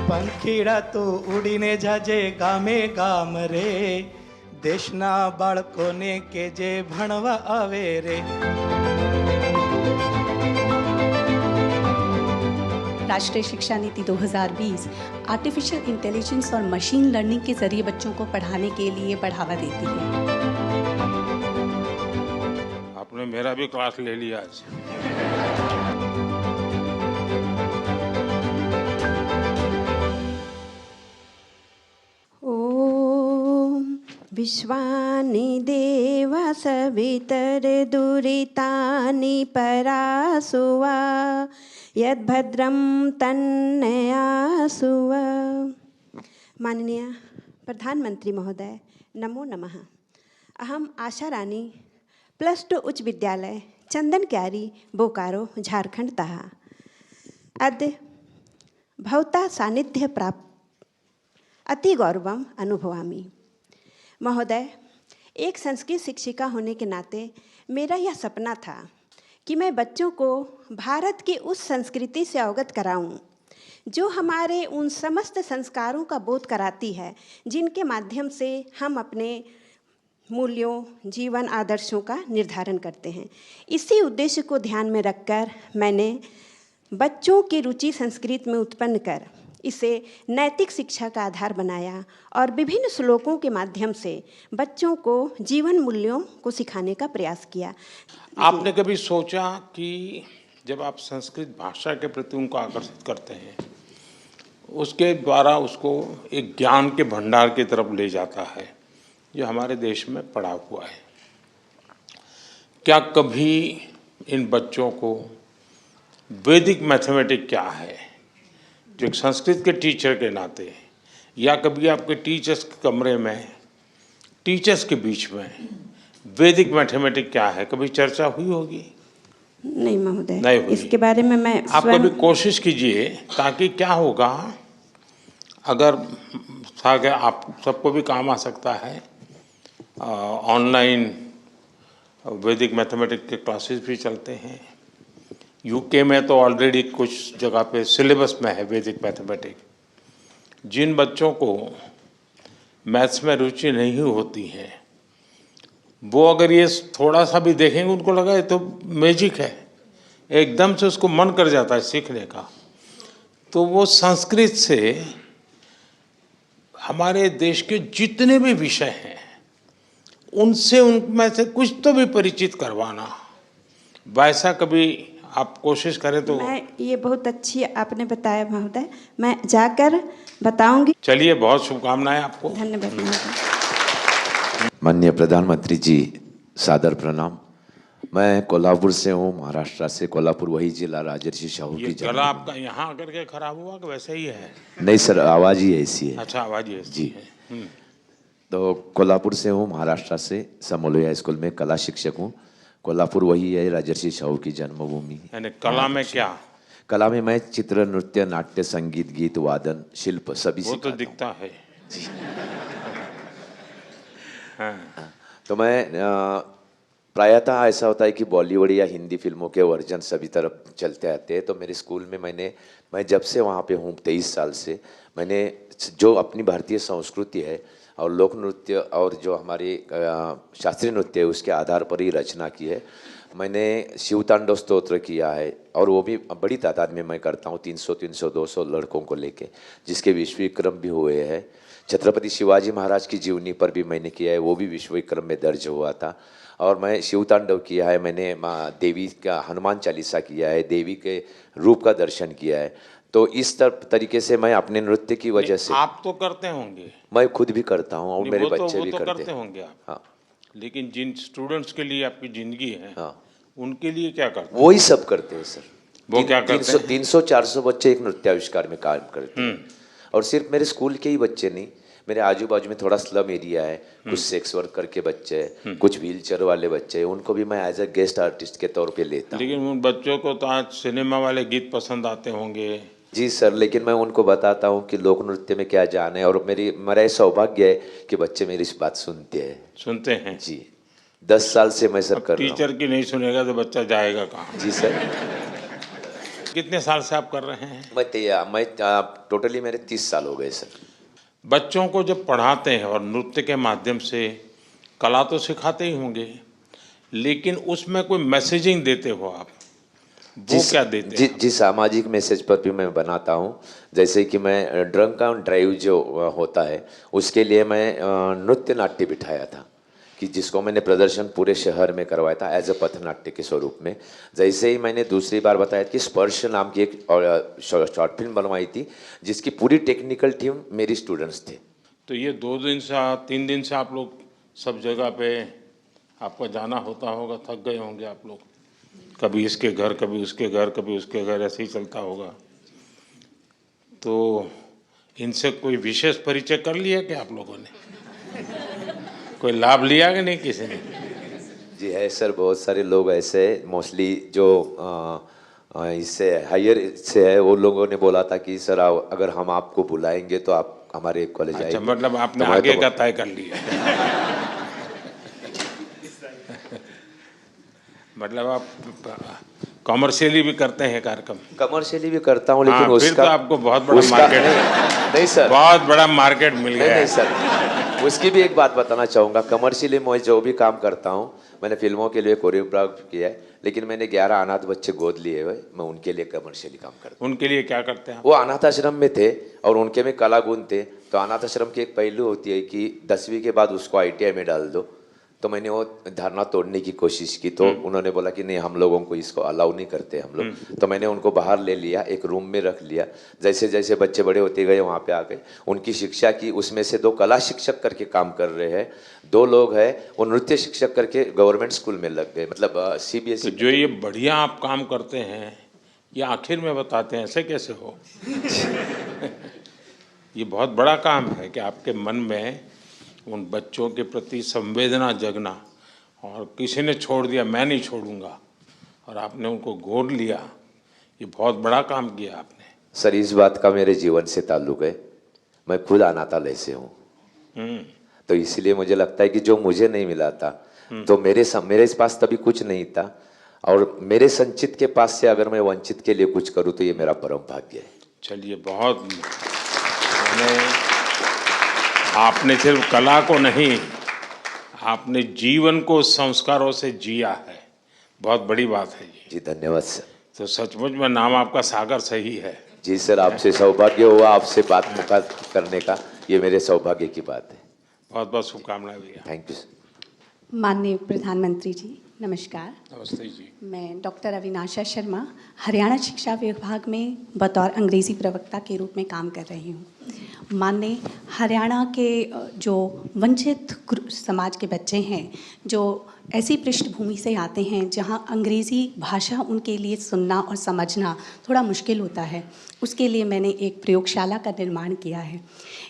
પંખીડા તું ઉડીને જાજે ગામે ગામ રે, દેશના બાળકોને કેજે ભણવા આવે રે. राष्ट्रीय शिक्षा नीति 2020 आर्टिफिशियल इंटेलिजेंस और मशीन लर्निंग के जरिए बच्चों को पढ़ाने के लिए बढ़ावा देती है. आपने मेरा भी क्लास ले लिया आज. ओम विश्वानि देवा सवितरे दुरितानि परासुवा यद्भद्रं तन्नयासुव. माननीय प्रधानमंत्री महोदय, नमो नमः. अहम आशा रानी, +2 उच्च विद्यालय चंदन क्यारी, बोकारो, झारखंडतः अद्य भवता सान्निध्य प्राप्त अति गौरवम अनुभवामि. महोदय, एक संस्कृत शिक्षिका होने के नाते मेरा यह सपना था कि मैं बच्चों को भारत की उस संस्कृति से अवगत कराऊं जो हमारे उन समस्त संस्कारों का बोध कराती है जिनके माध्यम से हम अपने मूल्यों, जीवन आदर्शों का निर्धारण करते हैं. इसी उद्देश्य को ध्यान में रखकर मैंने बच्चों की रुचि संस्कृत में उत्पन्न कर इसे नैतिक शिक्षा का आधार बनाया और विभिन्न श्लोकों के माध्यम से बच्चों को जीवन मूल्यों को सिखाने का प्रयास किया. आपने कभी सोचा कि जब आप संस्कृत भाषा के प्रति उनको आकर्षित करते हैं, उसके द्वारा उसको एक ज्ञान के भंडार की तरफ ले जाता है जो हमारे देश में पड़ा हुआ है, क्या कभी इन बच्चों को वैदिक मैथमेटिक्स क्या है, जो एक संस्कृत के टीचर के नाते, या कभी आपके टीचर्स के कमरे में, टीचर्स के बीच में वैदिक मैथमेटिक्स क्या है, कभी चर्चा हुई होगी? नहीं महोदय, नहीं हुई. इसके बारे में मैं आप कभी कोशिश कीजिए, ताकि क्या होगा, अगर आप सबको भी काम आ सकता है. ऑनलाइन वैदिक मैथमेटिक्स के क्लासेस भी चलते हैं. यूके में तो ऑलरेडी कुछ जगह पे सिलेबस में है वैदिक मैथमेटिक्स. जिन बच्चों को मैथ्स में रुचि नहीं होती है, वो अगर ये थोड़ा सा भी देखेंगे, उनको लगा ये तो मैजिक है, एकदम से उसको मन कर जाता है सीखने का. तो वो संस्कृत से हमारे देश के जितने भी विषय हैं उनसे, उनमें से कुछ तो भी परिचित करवाना, वैसा कभी आप कोशिश करें तो. मैं ये बहुत अच्छी आपने बताया महोदय, मैं जाकर बताऊंगी. चलिए, बहुत शुभकामनाएं आपको. धन्यवाद महोदय. माननीय प्रधानमंत्री जी, सादर प्रणाम. मैं कोल्हापुर से हूँ, महाराष्ट्र से. कोल्हापुर वही जिला राजर्षि शाहू की गला आपका यहाँ आकर के खराब हुआ कि वैसे ही है? नहीं सर, आवाज़ ही ऐसी है. अच्छा, आवाज़ ही ऐसी जी है. तो कोल्हापुर से हूँ, महाराष्ट्र से. समोलोया स्कूल में कला शिक्षक हूँ. कोल्हापुर वही है राजर्षि शाहू की जन्मभूमि. यानी कला में क्या? कला में मैं चित्र, नृत्य, नाट्य, संगीत, गीत, वादन, शिल्प सभी वो तो सिखाता दिखता है. जी. हाँ. तो मैं प्रायतः ऐसा होता है कि बॉलीवुड या हिंदी फिल्मों के वर्जन सभी तरफ चलते आते हैं. तो मेरे स्कूल में मैं जब से वहाँ पे हूँ 23 साल से, मैंने जो अपनी भारतीय संस्कृति है और लोक नृत्य और जो हमारी शास्त्रीय नृत्य है उसके आधार पर ही रचना की है. मैंने शिवतांडव स्तोत्र किया है और वो भी बड़ी तादाद में मैं करता हूँ, 300, 300, 200 लड़कों को लेके, जिसके विश्व विक्रम भी हुए हैं. छत्रपति शिवाजी महाराज की जीवनी पर भी मैंने किया है, वो भी विश्व विक्रम में दर्ज हुआ था. और मैं शिवतांडव किया है, मैंने माँ देवी का हनुमान चालीसा किया है, देवी के रूप का दर्शन किया है. तो इस तरीके से मैं अपने नृत्य की वजह से. आप तो करते होंगे? मैं खुद भी करता हूँ और मेरे बच्चे भी करते होंगे आप. हाँ. लेकिन जिन स्टूडेंट्स के लिए आपकी जिंदगी है, हाँ, उनके लिए क्या करते हैं? वही सब करते हैं सर. वो क्या करते हैं? 300-400 बच्चे एक नृत्याविष्कार में काम करते हैं. और सिर्फ मेरे स्कूल के ही बच्चे नहीं, मेरे आजू बाजू में थोड़ा स्लम एरिया है, कुछ सेक्स वर्कर के बच्चे हैं, कुछ व्हील चेयर वाले बच्चे हैं, उनको भी मैं एज अ गेस्ट आर्टिस्ट के तौर पे लेता हूँ. लेकिन उन बच्चों को तो आज सिनेमा वाले गीत पसंद आते होंगे. जी सर, लेकिन मैं उनको बताता हूँ कि लोक नृत्य में क्या जान है, और मेरा सौभाग्य है कि बच्चे मेरी इस बात सुनते हैं. जी, 10 साल से मैं सर कर रहा हूँ. टीचर की नहीं सुनेगा तो बच्चा जाएगा कहाँ? जी सर. कितने साल से आप कर रहे हैं? मैं टोटली मेरे 30 साल हो गए सर। बच्चों को जब पढ़ाते हैं और नृत्य के माध्यम से कला तो सिखाते ही होंगे, लेकिन उसमें कोई मैसेजिंग देते हो आप, वो क्या देते हैं? जी, सामाजिक मैसेज पर भी मैं बनाता हूँ। जैसे कि मैं ड्रंक एंड ड्राइव जो होता है उसके लिए मैं नृत्य नाट्य बिठाया था, कि जिसको मैंने प्रदर्शन पूरे शहर में करवाया था एज अ पथनाट्य के स्वरूप में। जैसे ही मैंने दूसरी बार बताया कि स्पर्श नाम की एक शॉर्ट फिल्म बनवाई थी, जिसकी पूरी टेक्निकल टीम मेरी स्टूडेंट्स थे। तो ये 2 दिन से 3 दिन से आप लोग सब जगह पे आपको जाना होता होगा, थक गए होंगे आप लोग, कभी इसके घर कभी उसके घर कभी उसके घर, ऐसे ही चलता होगा। तो इनसे कोई विशेष परिचय कर लिया क्या आप लोगों ने? कोई लाभ लिया कि नहीं किसी ने? जी है सर, बहुत सारे लोग ऐसे मोस्टली जो इससे हायर से है, वो लोगों ने बोला था कि सर अगर हम आपको बुलाएंगे तो आप हमारे कॉलेज आएंगे। अच्छा, मतलब आपने आगे का तय कर लिया। मतलब आप कॉमर्शियली भी करते हैं कार्यक्रम? कमर्शियली भी करता हूँ, लेकिन फिर तो आपको बहुत बड़ा मार्केट नहीं सर, बहुत बड़ा मार्केट मिल गया। नहीं सर, उसकी भी एक बात बताना चाहूँगा। कमर्शियली मैं जो भी काम करता हूँ, मैंने फिल्मों के लिए कोरियोग्राफ किया है, लेकिन मैंने 11 अनाथ बच्चे गोद लिए हुए, मैं उनके लिए कमर्शियली काम करता हूँ। उनके लिए क्या करते हैं आप? वो अनाथ आश्रम में थे और उनके में कला गुण थे, तो अनाथ आश्रम की एक पहलू होती है कि 10वीं के बाद उसको ITI में डाल दो। तो मैंने वो धारणा तोड़ने की कोशिश की, तो उन्होंने बोला कि नहीं, हम लोगों को इसको अलाउ नहीं करते हम लोग। तो मैंने उनको बाहर ले लिया, एक रूम में रख लिया। जैसे जैसे बच्चे बड़े होते गए वहाँ पे आ गए, उनकी शिक्षा की। उसमें से 2 कला शिक्षक करके काम कर रहे हैं, 2 लोग हैं वो नृत्य शिक्षक करके गवर्नमेंट स्कूल में लग गए, मतलब CBSE। तो जो ये बढ़िया आप काम करते हैं, ये आखिर में बताते हैं, ऐसे कैसे हो? ये बहुत बड़ा काम है कि आपके मन में उन बच्चों के प्रति संवेदना जगना, और किसी ने छोड़ दिया, मैं नहीं छोड़ूंगा, और आपने उनको गोद लिया। ये बहुत बड़ा काम किया आपने। सर, इस बात का मेरे जीवन से ताल्लुक है। मैं खुद अनाथालय से हूँ, तो इसलिए मुझे लगता है कि जो मुझे नहीं मिला था, तो मेरे पास तभी कुछ नहीं था, और मेरे संचित के पास से अगर मैं वंचित के लिए कुछ करूँ तो ये मेरा परम भाग्य है। चलिए, बहुत आपने सिर्फ कला को नहीं, आपने जीवन को संस्कारों से जिया है, बहुत बड़ी बात है ये। जी धन्यवाद सर। तो सचमुच में नाम आपका सागर सही है। जी सर, आपसे सौभाग्य हुआ, आपसे बात मुलाकात करने का, ये मेरे सौभाग्य की बात है। बहुत बहुत शुभकामनाएं भैया। Thank you sir. माननीय प्रधानमंत्री जी, नमस्कार। नमस्ते जी। मैं डॉक्टर अविनाशा शर्मा हरियाणा शिक्षा विभाग में बतौर अंग्रेज़ी प्रवक्ता के रूप में काम कर रही हूँ। माननीय हरियाणा के जो वंचित समाज के बच्चे हैं, जो ऐसी पृष्ठभूमि से आते हैं जहाँ अंग्रेज़ी भाषा उनके लिए सुनना और समझना थोड़ा मुश्किल होता है, उसके लिए मैंने एक प्रयोगशाला का निर्माण किया है।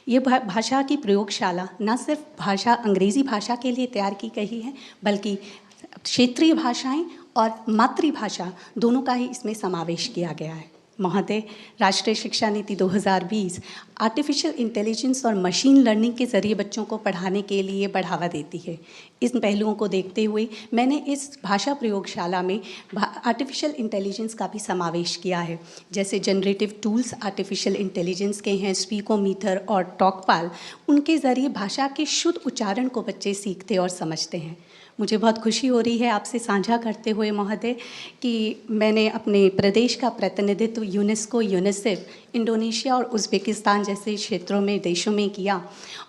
ये भाषा की प्रयोगशाला न सिर्फ भाषा अंग्रेज़ी भाषा के लिए तैयार की गई है, बल्कि क्षेत्रीय भाषाएं और मातृभाषा दोनों का ही इसमें समावेश किया गया है। महोदय, राष्ट्रीय शिक्षा नीति 2020 आर्टिफिशियल इंटेलिजेंस और मशीन लर्निंग के ज़रिए बच्चों को पढ़ाने के लिए बढ़ावा देती है। इन पहलुओं को देखते हुए मैंने इस भाषा प्रयोगशाला में आर्टिफिशियल इंटेलिजेंस का भी समावेश किया है। जैसे जनरेटिव टूल्स आर्टिफिशियल इंटेलिजेंस के हैं, स्पीकोमीटर और टॉकपाल, उनके ज़रिए भाषा के शुद्ध उच्चारण को बच्चे सीखते और समझते हैं। मुझे बहुत खुशी हो रही है आपसे साझा करते हुए महोदय कि मैंने अपने प्रदेश का प्रतिनिधित्व यूनेस्को, यूनिसेफ, इंडोनेशिया और उज़्बेकिस्तान जैसे क्षेत्रों में, देशों में किया,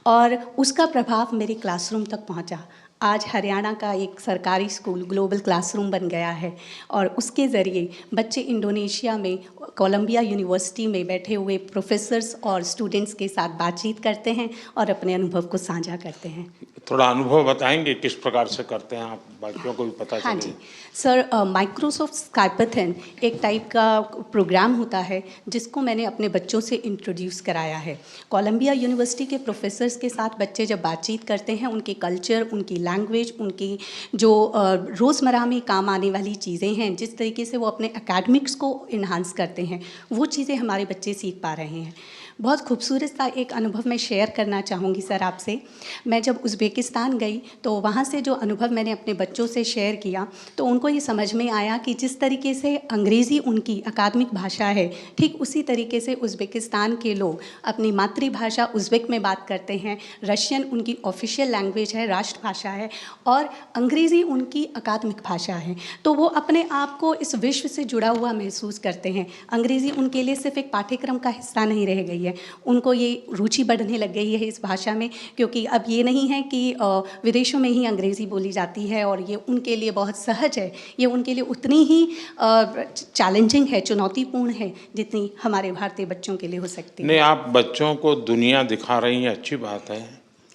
और उसका प्रभाव मेरे क्लासरूम तक पहुंचा। आज हरियाणा का एक सरकारी स्कूल ग्लोबल क्लासरूम बन गया है, और उसके ज़रिए बच्चे इंडोनेशिया में कोलंबिया यूनिवर्सिटी में बैठे हुए प्रोफेसर्स और स्टूडेंट्स के साथ बातचीत करते हैं और अपने अनुभव को साझा करते हैं। थोड़ा अनुभव बताएंगे किस प्रकार से करते हैं आप, बाकियों को भी पता चले। हाँ जी सर, माइक्रोसॉफ्ट स्काइपाथन एक टाइप का प्रोग्राम होता है जिसको मैंने अपने बच्चों से इंट्रोड्यूस कराया है। कोलंबिया यूनिवर्सिटी के प्रोफेसर्स के साथ बच्चे जब बातचीत करते हैं, उनके कल्चर, उनकी लैंग्वेज, उनकी जो रोज़मर्रा में काम आने वाली चीज़ें हैं, जिस तरीके से वो अपने एकेडमिक्स को इन्हांस करते हैं, वो चीज़ें हमारे बच्चे सीख पा रहे हैं। बहुत खूबसूरत सा एक अनुभव मैं शेयर करना चाहूँगी सर आपसे। मैं जब उज़्बेकिस्तान गई तो वहाँ से जो अनुभव मैंने अपने बच्चों से शेयर किया तो उनको ये समझ में आया कि जिस तरीके से अंग्रेज़ी उनकी अकादमिक भाषा है, ठीक उसी तरीके से उज़्बेकिस्तान के लोग अपनी मातृभाषा उज़्बेक में बात करते हैं, रशियन उनकी ऑफिशियल लैंग्वेज है, राष्ट्रभाषा है, और अंग्रेज़ी उनकी अकादमिक भाषा है। तो वो अपने आप को इस विश्व से जुड़ा हुआ महसूस करते हैं। अंग्रेज़ी उनके लिए सिर्फ एक पाठ्यक्रम का हिस्सा नहीं रह गई है, उनको ये रुचि बढ़ने लग गई है इस भाषा में, क्योंकि अब ये नहीं है कि विदेशों में ही अंग्रेज़ी बोली जाती है और ये उनके लिए बहुत सहज है। ये उनके लिए उतनी ही चैलेंजिंग है, चुनौतीपूर्ण है, जितनी हमारे भारतीय बच्चों के लिए हो सकती है। नहीं, आप बच्चों को दुनिया दिखा रही हैं, अच्छी बात है,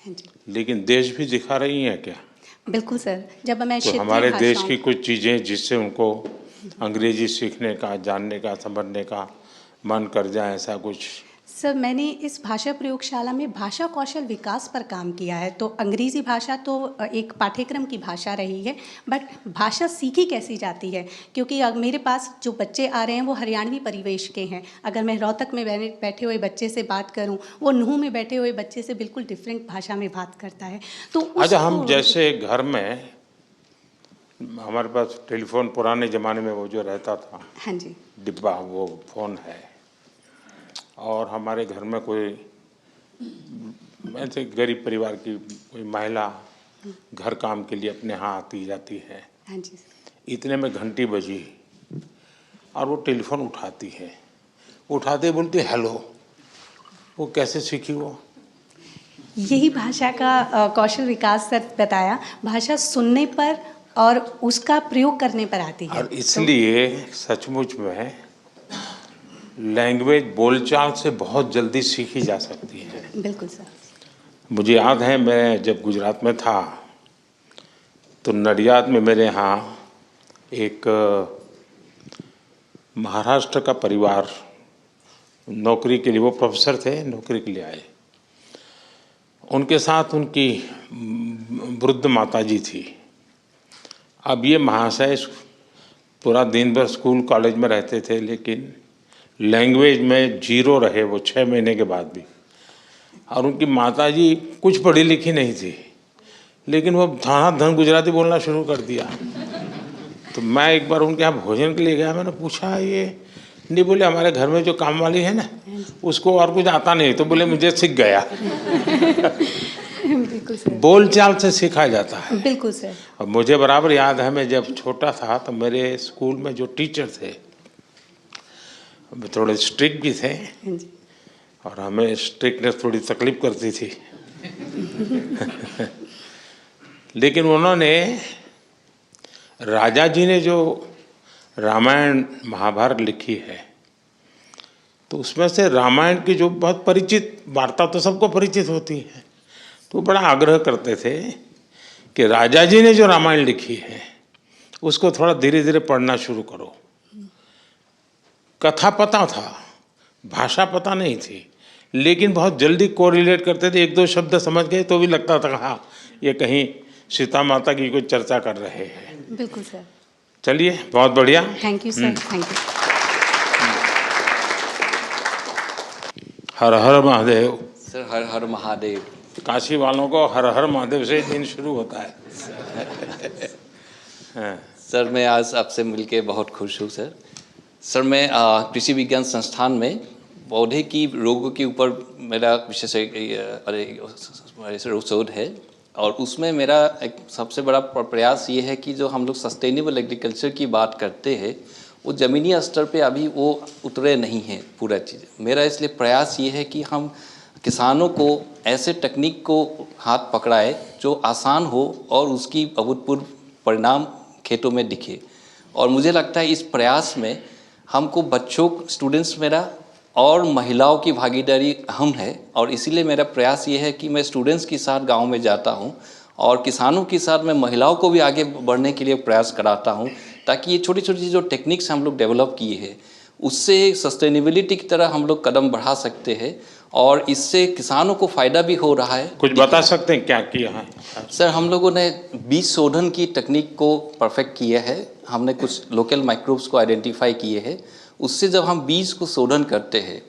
हाँ जी, लेकिन देश भी दिखा रही हैं क्या? बिल्कुल सर। जब मैं तो हमारे देश की कुछ चीज़ें जिससे उनको अंग्रेजी सीखने का, जानने का, समझने का मन कर जाए, ऐसा कुछ? सर, मैंने इस भाषा प्रयोगशाला में भाषा कौशल विकास पर काम किया है। तो अंग्रेज़ी भाषा तो एक पाठ्यक्रम की भाषा रही है, बट भाषा सीखी कैसी जाती है, क्योंकि अब मेरे पास जो बच्चे आ रहे हैं वो हरियाणवी परिवेश के हैं। अगर मैं रोहतक में बैठे हुए बच्चे से बात करूं, वो नूंह में बैठे हुए बच्चे से बिल्कुल डिफरेंट भाषा में बात करता है। तो अच्छा, हम जैसे घर में हमारे पास टेलीफोन पुराने ज़माने में वो जो रहता था, हाँ जी, डिब्बा, वो फ़ोन है, और हमारे घर में कोई ऐसे गरीब परिवार की कोई महिला घर काम के लिए अपने यहाँ आती जाती है, हाँ जी, इतने में घंटी बजी और वो टेलीफोन उठाती है, उठाते बोलती हेलो। वो कैसे सीखी वो? यही भाषा का कौशल विकास सर बताया। भाषा सुनने पर और उसका प्रयोग करने पर आती है। और इसलिए सचमुच में लैंग्वेज बोलचाल से बहुत जल्दी सीखी जा सकती है। बिल्कुल सर। मुझे याद है, मैं जब गुजरात में था तो नडियाद में मेरे यहाँ एक महाराष्ट्र का परिवार नौकरी के लिए, वो प्रोफेसर थे, नौकरी के लिए आए। उनके साथ उनकी वृद्ध माताजी थी। अब ये महाशय पूरा दिन भर स्कूल कॉलेज में रहते थे, लेकिन लैंग्वेज में जीरो रहे वो 6 महीने के बाद भी। और उनकी माताजी कुछ पढ़ी लिखी नहीं थी, लेकिन वो धनाधन गुजराती बोलना शुरू कर दिया। तो मैं एक बार उनके यहाँ भोजन के लिए गया, मैंने पूछा ये नहीं, बोले हमारे घर में जो काम वाली है ना, उसको और कुछ आता नहीं, तो बोले मुझे सीख गया। बिल्कुल सर। बोलचाल से सीखा जाता है। बिल्कुल सर। और मुझे बराबर याद है, मैं जब छोटा था तो मेरे स्कूल में जो टीचर थे थोड़े स्ट्रिक्ट भी थे, हाँ जी, और हमें स्ट्रिक्टनेस थोड़ी तकलीफ करती थी। लेकिन उन्होंने, राजा जी ने जो रामायण महाभारत लिखी है, तो उसमें से रामायण की जो बहुत परिचित वार्ता तो सबको परिचित होती है, तो बड़ा आग्रह करते थे कि राजा जी ने जो रामायण लिखी है उसको थोड़ा धीरे धीरे पढ़ना शुरू करो। कथा पता था, भाषा पता नहीं थी, लेकिन बहुत जल्दी कोरिलेट करते थे। 1-2 शब्द समझ गए तो भी लगता था हाँ, ये कहीं सीता माता की कोई चर्चा कर रहे हैं। बिल्कुल सर। चलिए, बहुत बढ़िया। Thank you sir, thank you. हर हर महादेव। सर हर हर महादेव। काशी वालों को हर हर महादेव से दिन शुरू होता है। हाँ। सर मैं आज आपसे मिलके बहुत खुश हूँ सर। सर मैं कृषि विज्ञान संस्थान में पौधे की रोगों के ऊपर मेरा विशेष शोध है, और उसमें मेरा एक सबसे बड़ा प्रयास ये है कि जो हम लोग सस्टेनेबल एग्रीकल्चर की बात करते हैं, वो ज़मीनी स्तर पे अभी वो उतरे नहीं हैं पूरा चीज़। मेरा इसलिए प्रयास ये है कि हम किसानों को ऐसे टेक्निक को हाथ पकड़ाए जो आसान हो और उसकी अभूतपूर्व परिणाम खेतों में दिखे। और मुझे लगता है इस प्रयास में हमको बच्चों, स्टूडेंट्स मेरा और महिलाओं की भागीदारी अहम है, और इसीलिए मेरा प्रयास ये है कि मैं स्टूडेंट्स के साथ गांव में जाता हूं और किसानों के साथ मैं महिलाओं को भी आगे बढ़ने के लिए प्रयास कराता हूं, ताकि ये छोटी छोटी जो टेक्निक्स हम लोग डेवलप किए हैं उससे सस्टेनेबिलिटी की तरह हम लोग कदम बढ़ा सकते हैं, और इससे किसानों को फ़ायदा भी हो रहा है। कुछ बता सकते हैं क्या किया है? सर हम लोगों ने बीज शोधन की टेक्निक को परफेक्ट किया है। हमने कुछ लोकल माइक्रोब्स को आइडेंटिफाई किए हैं। उससे जब हम बीज को शोधन करते हैं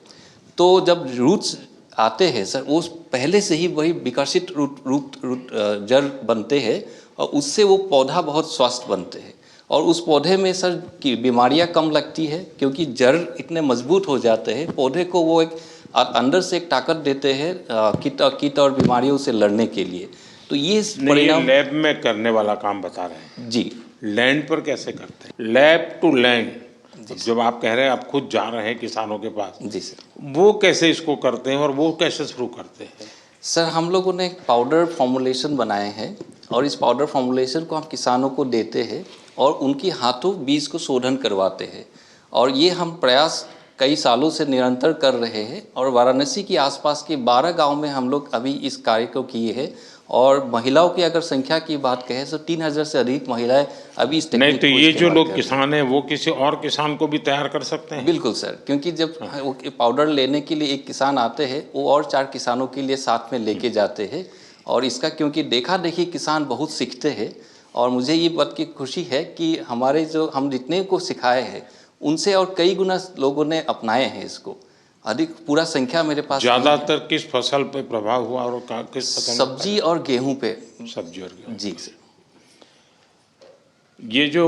तो जब रूट्स आते हैं सर, वो पहले से ही वही विकसित रूट जड़ बनते हैं और उससे वो पौधा बहुत स्वस्थ बनते हैं। और उस पौधे में सर की बीमारियां कम लगती है क्योंकि जड़ इतने मजबूत हो जाते हैं, पौधे को वो एक अंदर से एक ताकत देते हैं कीट और बीमारियों से लड़ने के लिए। तो ये परिणाम लैब में करने वाला काम बता रहे हैं जी। लैंड पर कैसे करते हैं? लैब टू लैंड, जब आप कह रहे हैं आप खुद जा रहे हैं किसानों के पास, जी सर, वो कैसे इसको करते हैं और वो कैसे शुरू करते हैं? सर हम लोगों ने एक पाउडर फॉर्मुलेशन बनाए हैं और इस पाउडर फॉर्मुलेशन को हम किसानों को देते हैं और उनके हाथों बीज को शोधन करवाते हैं। और ये हम प्रयास कई सालों से निरंतर कर रहे हैं और वाराणसी के आसपास के 12 गांव में हम लोग अभी इस कार्य को किए हैं। और महिलाओं की अगर संख्या की बात कहें तो 3000 से अधिक महिलाएं अभी इस नहीं टेक्निक तो को ये जो इस्तेमाल लोग कर रही हैं। किसान हैं वो किसी और किसान को भी तैयार कर सकते हैं? बिल्कुल सर, क्योंकि जब वो पाउडर लेने के लिए एक किसान आते हैं, वो और 4 किसानों के लिए साथ में लेके जाते हैं। और इसका क्योंकि देखा देखी किसान बहुत सीखते हैं और मुझे ये बात की खुशी है कि हमारे जो हम जितने को सिखाए हैं उनसे और कई गुना लोगों ने अपनाए हैं इसको। अधिक पूरा संख्या मेरे पास नहीं है। ज्यादातर किस फसल पे प्रभाव हुआ और किस फसल? सब्जी और गेहूं पे। सब्जी और गेहूं। जी सर। ये जो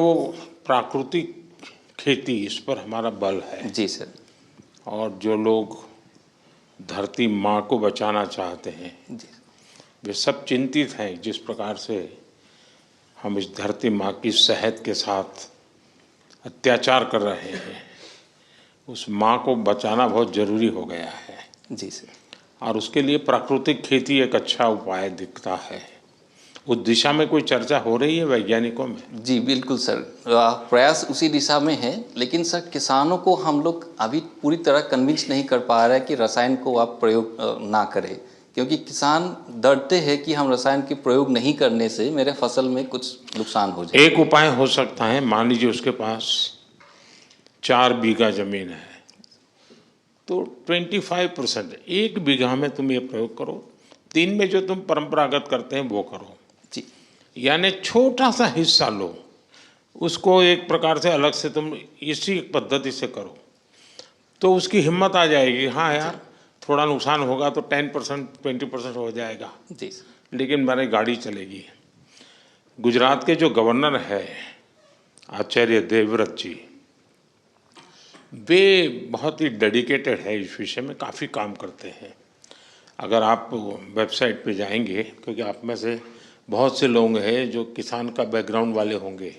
प्राकृतिक खेती, इस पर हमारा बल है। जी सर। और जो लोग धरती माँ को बचाना चाहते हैं जी वे सब चिंतित हैं जिस प्रकार से हम इस धरती माँ की सेहत के साथ अत्याचार कर रहे हैं। उस माँ को बचाना बहुत जरूरी हो गया है जी सर। और उसके लिए प्राकृतिक खेती एक अच्छा उपाय दिखता है। उस दिशा में कोई चर्चा हो रही है वैज्ञानिकों में? जी बिल्कुल सर, प्रयास उसी दिशा में है। लेकिन सर किसानों को हम लोग अभी पूरी तरह कन्विंस नहीं कर पा रहे हैं कि रसायन को आप प्रयोग ना करें, क्योंकि किसान डरते हैं कि हम रसायन के प्रयोग नहीं करने से मेरे फसल में कुछ नुकसान हो जाए। एक उपाय हो सकता है, मान लीजिए उसके पास 4 बीघा जमीन है तो 25% 1 बीघा में तुम ये प्रयोग करो, 3 में जो तुम परंपरागत करते हैं वो करो। जी। यानी छोटा सा हिस्सा लो, उसको एक प्रकार से अलग से तुम इसी पद्धति से करो तो उसकी हिम्मत आ जाएगी। हाँ यार थोड़ा नुकसान होगा तो 10% 20% हो जाएगा, जी लेकिन मेरी गाड़ी चलेगी। गुजरात के जो गवर्नर है आचार्य देवव्रत जी, वे बहुत ही डेडिकेटेड है इस विषय में, काफ़ी काम करते हैं। अगर आप वेबसाइट पे जाएंगे, क्योंकि आप में से बहुत से लोग हैं जो किसान का बैकग्राउंड वाले होंगे,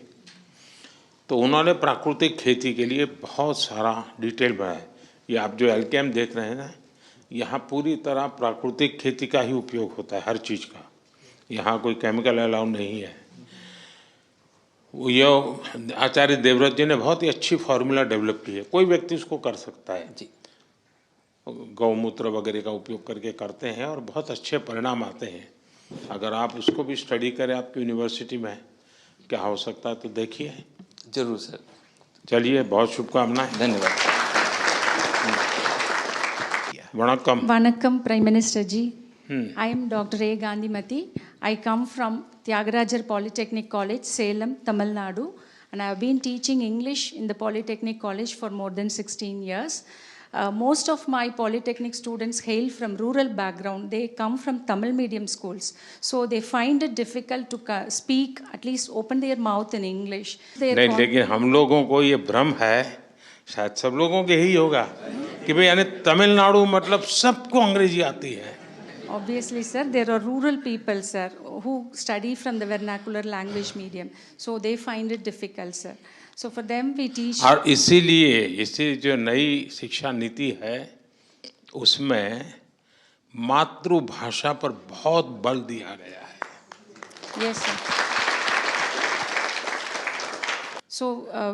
तो उन्होंने प्राकृतिक खेती के लिए बहुत सारा डिटेल बनाया। ये आप जो एलकेएम देख रहे हैं ना, यहाँ पूरी तरह प्राकृतिक खेती का ही उपयोग होता है हर चीज़ का, यहाँ कोई केमिकल अलाउ नहीं है। ये आचार्य देवव्रत जी ने बहुत ही अच्छी फार्मूला डेवलप की है, कोई व्यक्ति उसको कर सकता है जी। गौमूत्र वगैरह का उपयोग करके करते हैं और बहुत अच्छे परिणाम आते हैं। अगर आप उसको भी स्टडी करें आपकी यूनिवर्सिटी में क्या हो सकता है तो देखिए। जरूर सर। चलिए, बहुत शुभकामनाएं। धन्यवाद। वणक्कम। Vanakkam, Prime Minister ji. I am Dr. A. Gandhimati. I come from Tyagarajar Polytechnic College, Salem, Tamil Nadu, and I have been teaching English in the Polytechnic College for more than 16 years. Most of my Polytechnic students hail from rural background. They come from Tamil medium schools. So they find it difficult to speak, at least open their mouth in English. नहीं, लेकिन हम लोगों को ये भ्रम है, शायद सब लोगों के ही होगा, कि भाई यानी तमिलनाडु मतलब सबको अंग्रेजी आती है। Obviously, sir, there are rural people, sir, who study from the vernacular language medium. So they find it difficult, sir. So for them we teach. और इसीलिए इसी जो नई शिक्षा नीति है उसमें मातृभाषा पर बहुत बल दिया गया है। Yes, sir. So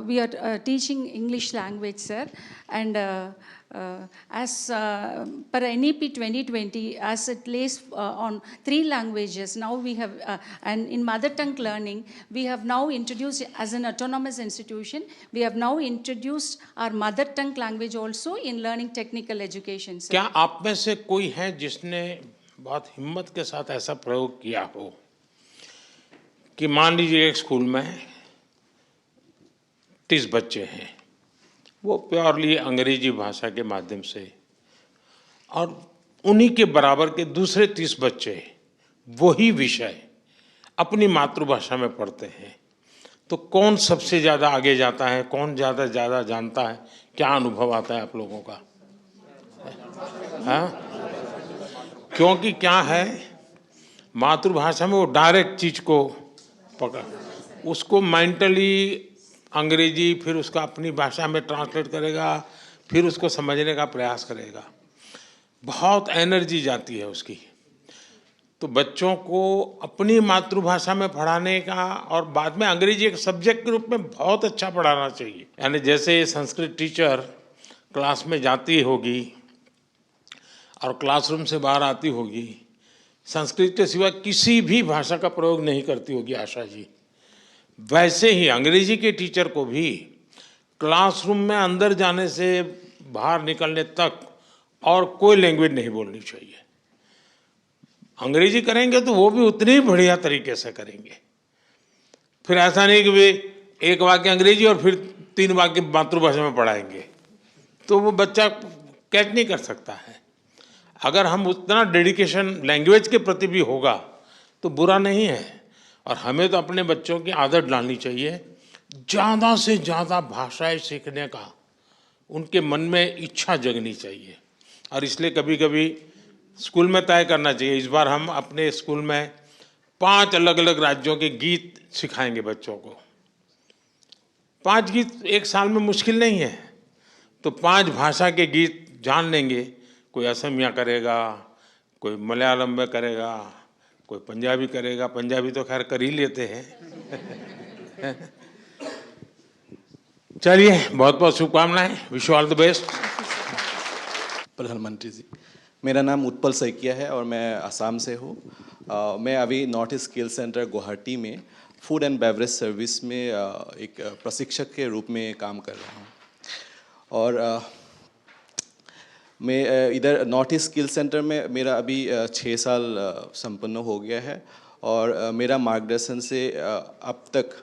we are teaching English language, sir, and as per NEP 2020, as it lays on 3 languages, now we have, and in mother tongue learning, we have now introduced as an autonomous institution, we have now introduced our mother tongue language also in learning technical education, sir. क्या आप में से कोई है जिसने बहुत हिम्मत के साथ ऐसा प्रयोग किया हो कि मान लीजिए एक स्कूल में 30 बच्चे हैं, वो प्योरली अंग्रेजी भाषा के माध्यम से और उन्हीं के बराबर के दूसरे 30 बच्चे वही विषय अपनी मातृभाषा में पढ़ते हैं, तो कौन सबसे ज़्यादा आगे जाता है, कौन ज़्यादा जानता है? क्या अनुभव आता है आप लोगों का? हाँ, क्योंकि क्या है, मातृभाषा में वो डायरेक्ट चीज को पकड़, उसको मेंटली अंग्रेजी, फिर उसका अपनी भाषा में ट्रांसलेट करेगा, फिर उसको समझने का प्रयास करेगा, बहुत एनर्जी जाती है उसकी। तो बच्चों को अपनी मातृभाषा में पढ़ाने का और बाद में अंग्रेजी एक सब्जेक्ट के रूप में बहुत अच्छा पढ़ाना चाहिए। यानी जैसे संस्कृत टीचर क्लास में जाती होगी और क्लासरूम से बाहर आती होगी, संस्कृत के सिवा किसी भी भाषा का प्रयोग नहीं करती होगी आशा जी, वैसे ही अंग्रेजी के टीचर को भी क्लासरूम में अंदर जाने से बाहर निकलने तक और कोई लैंग्वेज नहीं बोलनी चाहिए। अंग्रेजी करेंगे तो वो भी उतनी ही बढ़िया तरीके से करेंगे। फिर ऐसा नहीं कि वे एक वाक्य अंग्रेजी और फिर 3 वाक्य मातृभाषा में पढ़ाएंगे, तो वो बच्चा कैच नहीं कर सकता है। अगर हम उतना डेडिकेशन लैंग्वेज के प्रति भी होगा तो बुरा नहीं है। और हमें तो अपने बच्चों की आदत डालनी चाहिए ज़्यादा से ज़्यादा भाषाएं सीखने का, उनके मन में इच्छा जगनी चाहिए। और इसलिए कभी कभी स्कूल में तय करना चाहिए, इस बार हम अपने स्कूल में 5 अलग अलग राज्यों के गीत सिखाएंगे बच्चों को। 5 गीत एक साल में मुश्किल नहीं है, तो 5 भाषा के गीत जान लेंगे। कोई असमिया करेगा, कोई मलयालम में करेगा, कोई पंजाबी करेगा, पंजाबी तो खैर कर ही लेते हैं। चलिए, बहुत बहुत शुभकामनाएं, wish you all the best. प्रधानमंत्री जी, मेरा नाम उत्पल सैकिया है और मैं असम से हूँ। मैं अभी north east skill centre Guwahati में फूड एंड बेवरेज सर्विस में एक प्रशिक्षक के रूप में काम कर रहा हूँ। और मैं इधर नॉर्थ ईस्ट स्किल सेंटर में मेरा अभी 6 साल संपन्न हो गया है और मेरा मार्गदर्शन से अब तक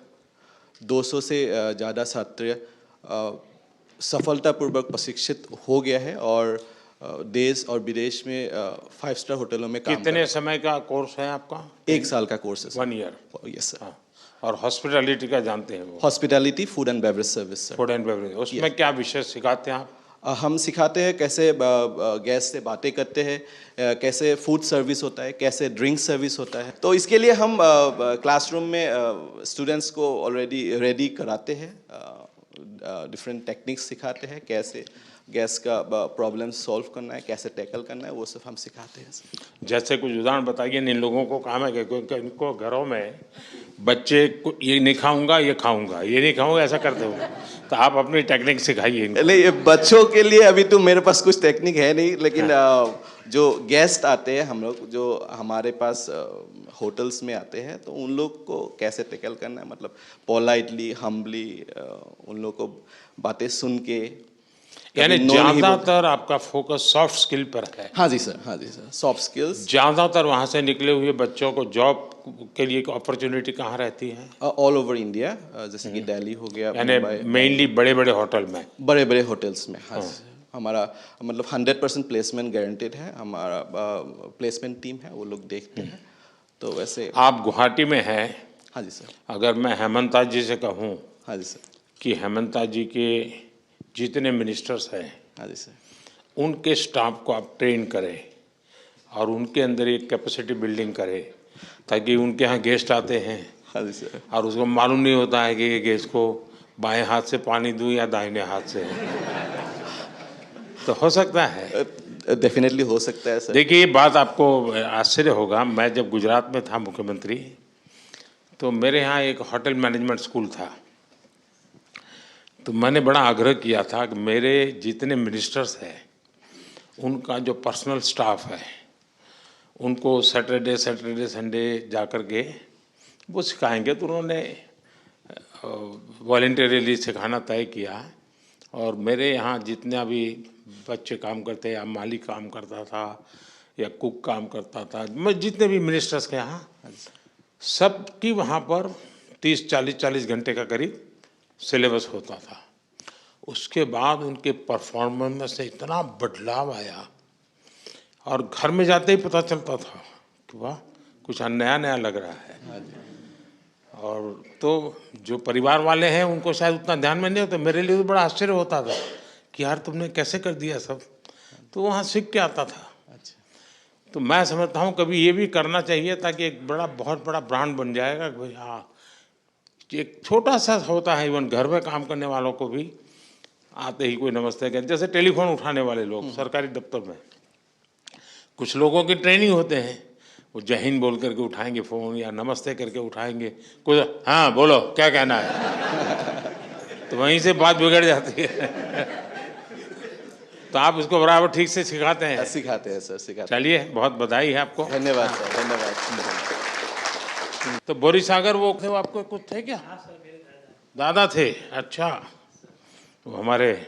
200 से ज़्यादा छात्र सफलतापूर्वक प्रशिक्षित हो गया है और देश और विदेश में 5 स्टार होटलों में काम। कितने समय का कोर्स है आपका? 1 साल का कोर्स है। 1 ईयर? Yes sir. और हॉस्पिटैलिटी का जानते हैं वो? Hospitality food and beverage service sir. Food and beverage, उसमें क्या विषय सिखाते हैं आप? हम सिखाते हैं कैसे गैस से बातें करते हैं, कैसे फूड सर्विस होता है, कैसे ड्रिंक सर्विस होता है। तो इसके लिए हम क्लासरूम में स्टूडेंट्स को ऑलरेडी रेडी कराते हैं, डिफरेंट टेक्निक्स सिखाते हैं, कैसे गैस का प्रॉब्लम सॉल्व करना है, कैसे टैकल करना है, वो सब हम सिखाते हैं। जैसे कुछ उदाहरण बताइए। इन लोगों को काम है कि इनको घरों में बच्चे को ये नहीं खाऊंगा, ये खाऊंगा, ये नहीं खाऊंगा, ऐसा करते हो, तो आप अपनी टेक्निक सिखाइए इनको। नहीं, बच्चों के लिए अभी तो मेरे पास कुछ टेक्निक है नहीं, लेकिन जो गेस्ट आते हैं हम लोग, जो हमारे पास होटल्स में आते हैं, तो उन लोग को कैसे टैकल करना है, मतलब पोलाइटली, हम्बली उन लोग को बातें सुन के। यानी ज्यादातर आपका फोकस सॉफ्ट स्किल पर है? हाँ जी सर, हाँ जी सर, सॉफ्ट स्किल्स। ज्यादातर वहाँ से निकले हुए बच्चों को जॉब के लिए अपॉर्चुनिटी कहाँ रहती है? ऑल ओवर इंडिया, जैसे कि दिल्ली हो गया, यानी मेनली बड़े बड़े होटल में? बड़े बड़े होटल्स में, हाँ। हमारा मतलब 100% प्लेसमेंट गारंटेड है। हमारा प्लेसमेंट टीम है, वो लोग देखते हैं। तो वैसे आप गुवाहाटी में हैं? हाँ जी सर। अगर मैं हेमंता जी से कहूँ, हाँ जी सर, कि हेमंता जी के जितने मिनिस्टर्स हैं, हाँ जी सर, उनके स्टाफ को आप ट्रेन करें और उनके अंदर एक कैपेसिटी बिल्डिंग करें, ताकि उनके यहाँ गेस्ट आते हैं, हाँ जी सर, और उसको मालूम नहीं होता है कि ये गेस्ट को बाएं हाथ से पानी दूं या दाहिने हाथ से, तो हो सकता है। डेफिनेटली हो सकता है सर। देखिए, ये बात आपको आश्चर्य होगा, मैं जब गुजरात में था मुख्यमंत्री, तो मेरे यहाँ एक होटल मैनेजमेंट स्कूल था। तो मैंने बड़ा आग्रह किया था कि मेरे जितने मिनिस्टर्स हैं, उनका जो पर्सनल स्टाफ है, उनको सैटरडे संडे जा कर के वो सिखाएंगे। तो उन्होंने वॉलंटियरली सिखाना तय किया। और मेरे यहाँ जितने भी बच्चे काम करते हैं, या मालिक काम करता था, या कुक काम करता था, मैं जितने भी मिनिस्टर्स के यहाँ, सबकी वहाँ पर 30-40 घंटे का करीब सिलेबस होता था। उसके बाद उनके परफॉर्मेंस में से इतना बदलाव आया और घर में जाते ही पता चलता था कि वाह कुछ नया नया लग रहा है। और तो जो परिवार वाले हैं उनको शायद उतना ध्यान में नहीं होता, मेरे लिए तो बड़ा आश्चर्य होता था कि यार तुमने कैसे कर दिया सब, तो वहाँ सीख के आता था। तो मैं समझता हूँ कभी ये भी करना चाहिए ताकि एक बहुत बड़ा ब्रांड बन जाएगा कि भाई हाँ, एक छोटा सा होता है, इवन घर में काम करने वालों को भी आते ही कोई नमस्ते कहते, जैसे टेलीफोन उठाने वाले लोग सरकारी दफ्तर में कुछ लोगों की ट्रेनिंग होते हैं, वो जय हिंद बोल करके उठाएंगे फ़ोन या नमस्ते करके उठाएंगे, कुछ हाँ बोलो क्या कहना है, तो वहीं से बात बिगड़ जाती है। तो आप इसको बराबर ठीक से सिखाते हैं? सिखाते हैं सर, सिखाते हैं। चलिए बहुत बधाई है आपको। धन्यवाद सर, धन्यवाद। तो बोरी सागर वो थे, वो आपको कुछ थे क्या? दादा थे, अच्छा। वो हमारे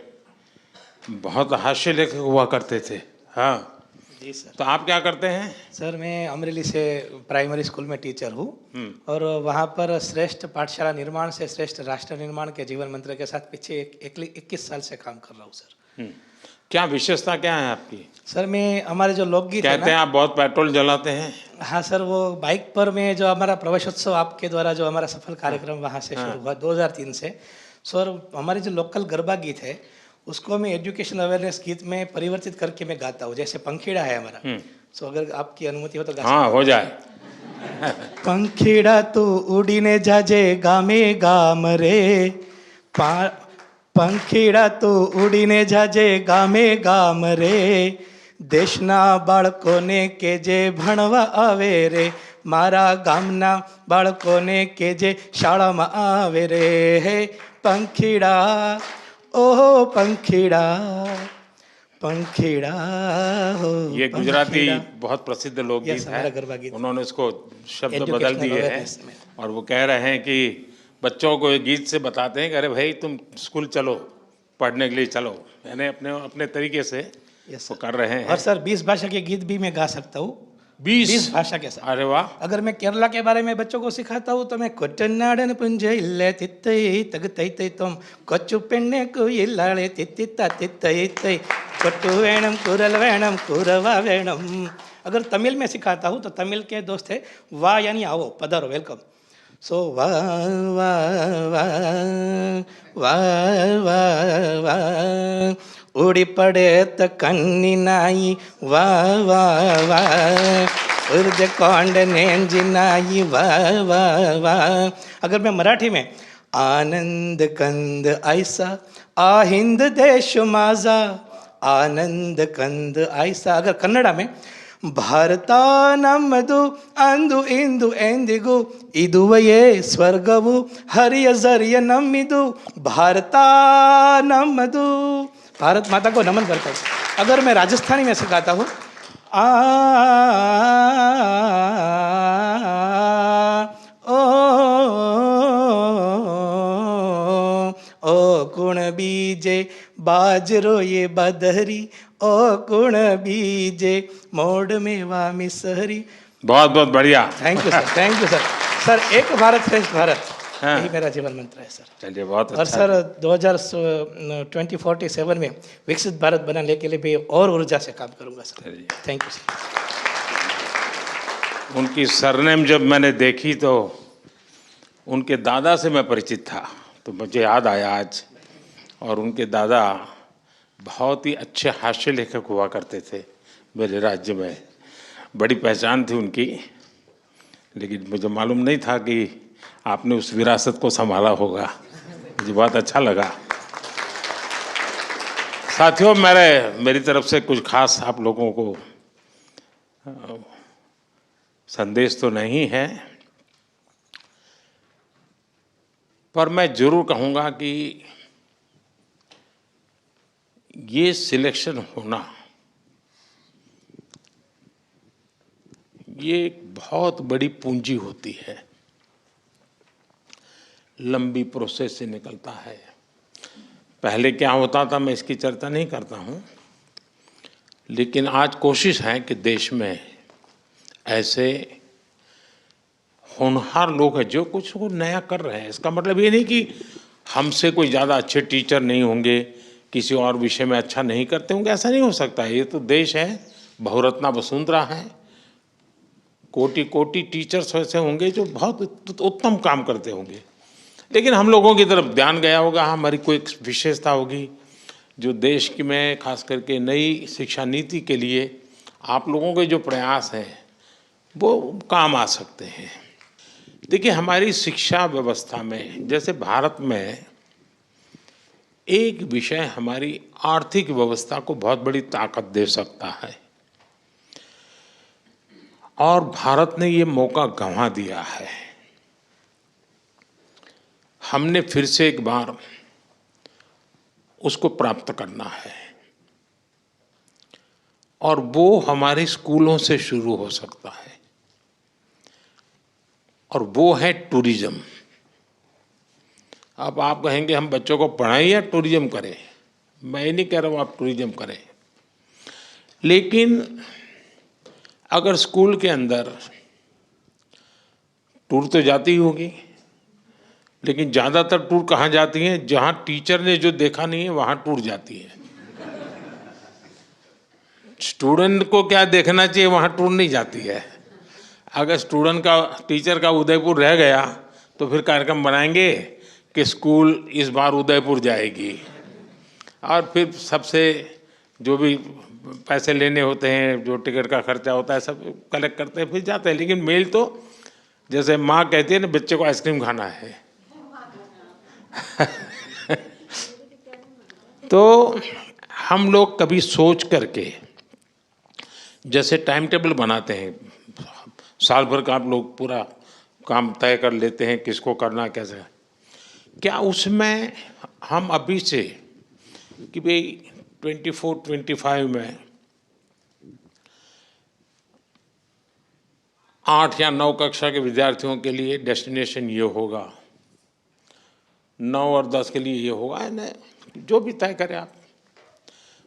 बहुत हास्य लेखक हुआ करते थे। हाँ जी सर। तो आप क्या करते हैं? सर मैं अमरेली से प्राइमरी स्कूल में टीचर हूँ और वहाँ पर श्रेष्ठ पाठशाला निर्माण से श्रेष्ठ राष्ट्र निर्माण के जीवन मंत्र के साथ पीछे 21 साल से काम कर रहा हूँ सर। क्या विशेषता क्या है आपकी? सर मैं हमारे जो लोकगीत कहते हैं आप बहुत पेट्रोल जलाते हैं। हाँ सर, वो बाइक पर में जो हमारा प्रवेशोत्सव आपके द्वारा जो हमारा सफल कार्यक्रम वहाँ से शुरू हुआ 2003 से। सर हमारे जो लोकल गरबा गीत है उसको मैं एजुकेशन अवेयरनेस गीत में परिवर्तित करके मैं गाता हूँ, जैसे पंखीड़ा है हमारा। सो अगर आपकी अनुमति हो तो गा। हाँ हो जाए। पंखीड़ा तू उड़ीने जाजे गामे गाम रे, पंखीड़ा तू उड़ीने जाजे गामे गाम रे, देशना बाळकोने के जे भणवा आवे रे, मारा गामना बाळकोने के जे शाळामां आवे रे, हे पंखीड़ा ओहो पंखीड़ा पंखीड़ा हो। ये गुजराती बहुत प्रसिद्ध लोकगीत हमारा है, गरबा गीत। उन्होंने इसको शब्द Educational बदल दिए हैं awareness में। और वो कह रहे हैं कि बच्चों को ये गीत से बताते हैं कि अरे भाई तुम स्कूल चलो, पढ़ने के लिए चलो, यानी अपने अपने तरीके से वो कर रहे हैं। और सर 20 भाषा के गीत भी मैं गा सकता हूँ। 20 भाषा के साथ। अरे वाह। अगर मैं केरला के बारे में बच्चों को सिखाता हूँ तो मैं कोट्टनाडन पुंजे इल्ले तित्तई तग तई तई तुम कोच्चु पेन्ने को इल्लाले तित्तिता तित्तई तई कोट्टु वेणम कुरल वेणम कुरवा वेणम। अगर तमिल में सिखाता हूँ तो तमिल के दोस्त है वाह यानी आओ, पधारो, वेलकम। सो वाह वाह वाह वाह वाह वाह उड़ी पड़े तो कन्नी नाई वाह वाह वाह उर्ज कौंड नेंजी नाई वाह वाह वाह। अगर मैं मराठी में आनंद कंद ऐसा आहिंद देश माझा, आनंद कंद ऐसा। अगर कन्नड़ा में ಭಾರತ ನಮ್ಮದು ಅಂದು ಇಂದು ಎಂದಿಗೂ ಇದುವಯೇ ಸ್ವರ್ಗವು ಹರಿಯ ಜರಿಯ ನಮ್ಮಿದು ಭಾರತ ನಮ್ಮದು। भारत माता को नमन करता हूँ। अगर मैं राजस्थानी में सिखाता हूँ ओ कुण बीजे बाजरो ये बदहरी, ओ कुण बीजे मोड़ में वा मिसहरी। बहुत बहुत बढ़िया। Thank you sir, thank you sir. Sir एक भारत श्रेष्ठ भारत, हाँ। यही मेरा जीवन मंत्र है सर। चलिए बहुत और अच्छा। सर 2047 में विकसित भारत बनाने के लिए भी और ऊर्जा से काम करूंगा सर। चलिए। Thank you sir. उनकी सरनेम जब मैंने देखी तो उनके दादा से मैं परिचित था, तो मुझे याद आया आज। और उनके दादा बहुत ही अच्छे हास्य लेखक हुआ करते थे मेरे राज्य में, बड़ी पहचान थी उनकी। लेकिन मुझे मालूम नहीं था कि आपने उस विरासत को संभाला होगा, मुझे बहुत अच्छा लगा। साथियों मेरी तरफ से कुछ खास आप लोगों को संदेश तो नहीं है, पर मैं जरूर कहूँगा कि ये सिलेक्शन होना ये एक बहुत बड़ी पूंजी होती है, लंबी प्रोसेस से निकलता है। पहले क्या होता था मैं इसकी चर्चा नहीं करता हूँ, लेकिन आज कोशिश है कि देश में ऐसे होनहार लोग हैं जो कुछ वो नया कर रहे हैं। इसका मतलब ये नहीं कि हमसे कोई ज़्यादा अच्छे टीचर नहीं होंगे, किसी और विषय में अच्छा नहीं करते होंगे, ऐसा नहीं हो सकता है। ये तो देश है, बहुरत्ना वसुंधरा हैं, कोटि कोटि टीचर्स ऐसे होंगे जो बहुत उत्तम काम करते होंगे, लेकिन हम लोगों की तरफ ध्यान गया होगा, हमारी कोई एक विशेषता होगी जो देश की में खास करके नई शिक्षा नीति के लिए आप लोगों के जो प्रयास हैं वो काम आ सकते हैं। देखिए, हमारी शिक्षा व्यवस्था में जैसे भारत में एक विषय हमारी आर्थिक व्यवस्था को बहुत बड़ी ताकत दे सकता है, और भारत ने ये मौका गंवा दिया है। हमने फिर से एक बार उसको प्राप्त करना है, और वो हमारे स्कूलों से शुरू हो सकता है, और वो है टूरिज्म। अब आप कहेंगे हम बच्चों को पढ़ाएं या टूरिज्म करें? मैं नहीं कह रहा हूँ आप टूरिज्म करें, लेकिन अगर स्कूल के अंदर टूर तो जाती ही होगी, लेकिन ज़्यादातर टूर कहाँ जाती हैं? जहाँ टीचर ने जो देखा नहीं है वहाँ टूर जाती है। स्टूडेंट को क्या देखना चाहिए वहाँ टूर नहीं जाती है। अगर स्टूडेंट का टीचर का उदयपुर रह गया तो फिर कार्यक्रम बनाएंगे कि स्कूल इस बार उदयपुर जाएगी, और फिर सबसे जो भी पैसे लेने होते हैं, जो टिकट का खर्चा होता है, सब कलेक्ट करते हैं, फिर जाते हैं। लेकिन मेल तो जैसे माँ कहती है ना, बच्चे को आइसक्रीम खाना है। तो हम लोग कभी सोच करके जैसे टाइम टेबल बनाते हैं, साल भर का आप लोग पूरा काम तय कर लेते हैं किसको करना कैसे, क्या उसमें हम अभी से कि भाई 24-25 में 8 या 9 कक्षा के विद्यार्थियों के लिए डेस्टिनेशन ये होगा, 9 और 10 के लिए ये होगा, न जो भी तय करें आप।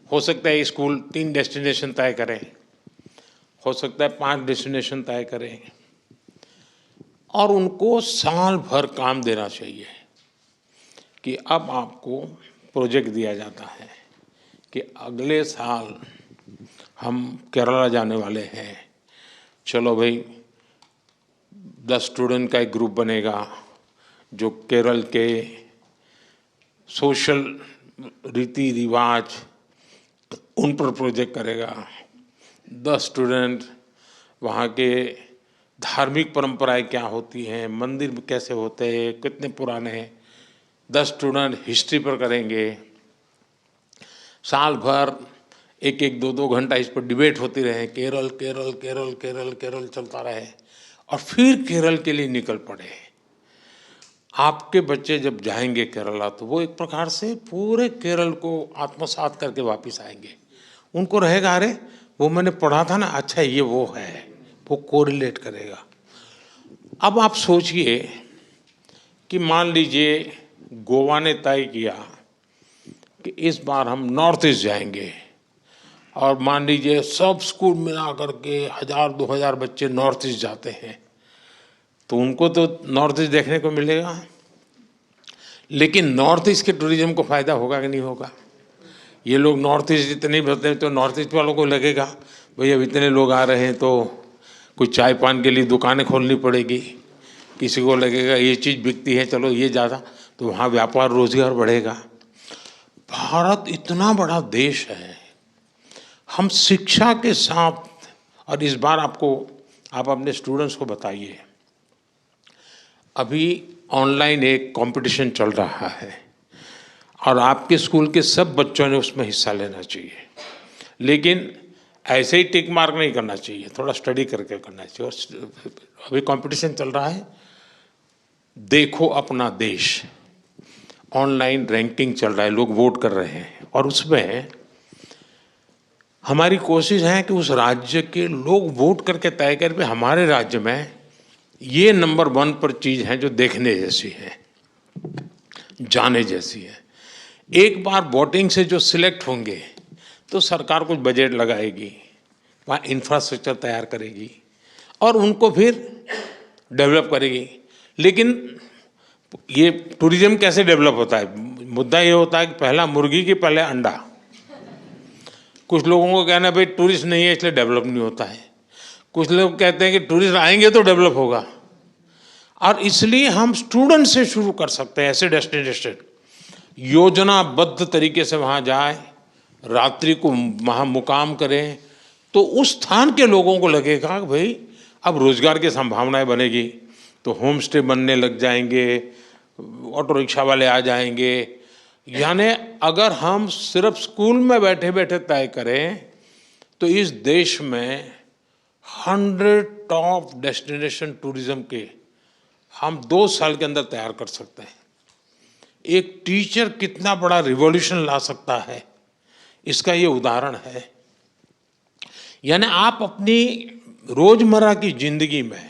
हो सकता है स्कूल 3 डेस्टिनेशन तय करें, हो सकता है 5 डेस्टिनेशन तय करें, और उनको साल भर काम देना चाहिए कि अब आपको प्रोजेक्ट दिया जाता है कि अगले साल हम केरला जाने वाले हैं, चलो भाई 10 स्टूडेंट का एक ग्रुप बनेगा जो केरल के सोशल रीति रिवाज उन पर प्रोजेक्ट करेगा, 10 स्टूडेंट वहाँ के धार्मिक परंपराएं क्या होती हैं, मंदिर कैसे होते हैं, कितने पुराने हैं, 10 स्टूडेंट हिस्ट्री पर करेंगे। साल भर 1-1, 2-2 घंटा इस पर डिबेट होती रहे, केरल केरल केरल केरल केरल चलता रहे, और फिर केरल के लिए निकल पड़े। आपके बच्चे जब जाएंगे केरला तो वो एक प्रकार से पूरे केरल को आत्मसात करके वापस आएंगे। उनको रहेगा, अरे वो मैंने पढ़ा था ना, अच्छा ये वो है, वो कोरिलेट करेगा। अब आप सोचिए कि मान लीजिए गोवा ने तय किया कि इस बार हम नॉर्थ ईस्ट जाएंगे, और मान लीजिए सब स्कूल मिला करके 1000-2000 बच्चे नॉर्थ ईस्ट जाते हैं, तो उनको तो नॉर्थ ईस्ट देखने को मिलेगा, लेकिन नॉर्थ ईस्ट के टूरिज्म को फ़ायदा होगा कि नहीं होगा? ये लोग नॉर्थ ईस्ट इतने बदले तो नॉर्थ ईस्ट वालों को लगेगा भाई अब इतने लोग आ रहे हैं तो कुछ चाय पान के लिए दुकानें खोलनी पड़ेगी, किसी को लगेगा ये चीज़ बिकती है, चलो ये ज़्यादा, तो वहाँ व्यापार रोजगार बढ़ेगा। भारत इतना बड़ा देश है, हम शिक्षा के साथ, और इस बार आप अपने स्टूडेंट्स को बताइए, अभी ऑनलाइन एक कंपटीशन चल रहा है और आपके स्कूल के सब बच्चों ने उसमें हिस्सा लेना चाहिए, लेकिन ऐसे ही टिक मार्क नहीं करना चाहिए, थोड़ा स्टडी करके करना चाहिए। और अभी कंपटीशन चल रहा है, देखो अपना देश, ऑनलाइन रैंकिंग चल रहा है, लोग वोट कर रहे हैं, और उसमें हमारी कोशिश है कि उस राज्य के लोग वोट करके तय कर हमारे राज्य में ये नंबर 1 पर चीज़ है जो देखने जैसी है, जाने जैसी है। एक बार वोटिंग से जो सिलेक्ट होंगे तो सरकार कुछ बजट लगाएगी, वहाँ इंफ्रास्ट्रक्चर तैयार करेगी और उनको फिर डेवलप करेगी। लेकिन ये टूरिज्म कैसे डेवलप होता है? मुद्दा ये होता है कि पहला मुर्गी की पहले अंडा, कुछ लोगों को कहना है भाई टूरिस्ट नहीं है इसलिए डेवलप नहीं होता है, कुछ लोग कहते हैं कि टूरिस्ट आएंगे तो डेवलप होगा। और इसलिए हम स्टूडेंट से शुरू कर सकते हैं, ऐसे डेस्टिनेशन योजनाबद्ध तरीके से वहाँ जाए, रात्रि को वहाँ मुकाम करें, तो उस स्थान के लोगों को लगेगा कि भाई अब रोजगार की संभावनाएं बनेगी, तो होम स्टे बनने लग जाएंगे, ऑटो रिक्शा वाले आ जाएंगे। यानी अगर हम सिर्फ स्कूल में बैठे बैठे तय करें तो इस देश में 100 टॉप डेस्टिनेशन टूरिज्म के हम 2 साल के अंदर तैयार कर सकते हैं। एक टीचर कितना बड़ा रिवॉल्यूशन ला सकता है, इसका ये उदाहरण है। यानी आप अपनी रोजमर्रा की जिंदगी में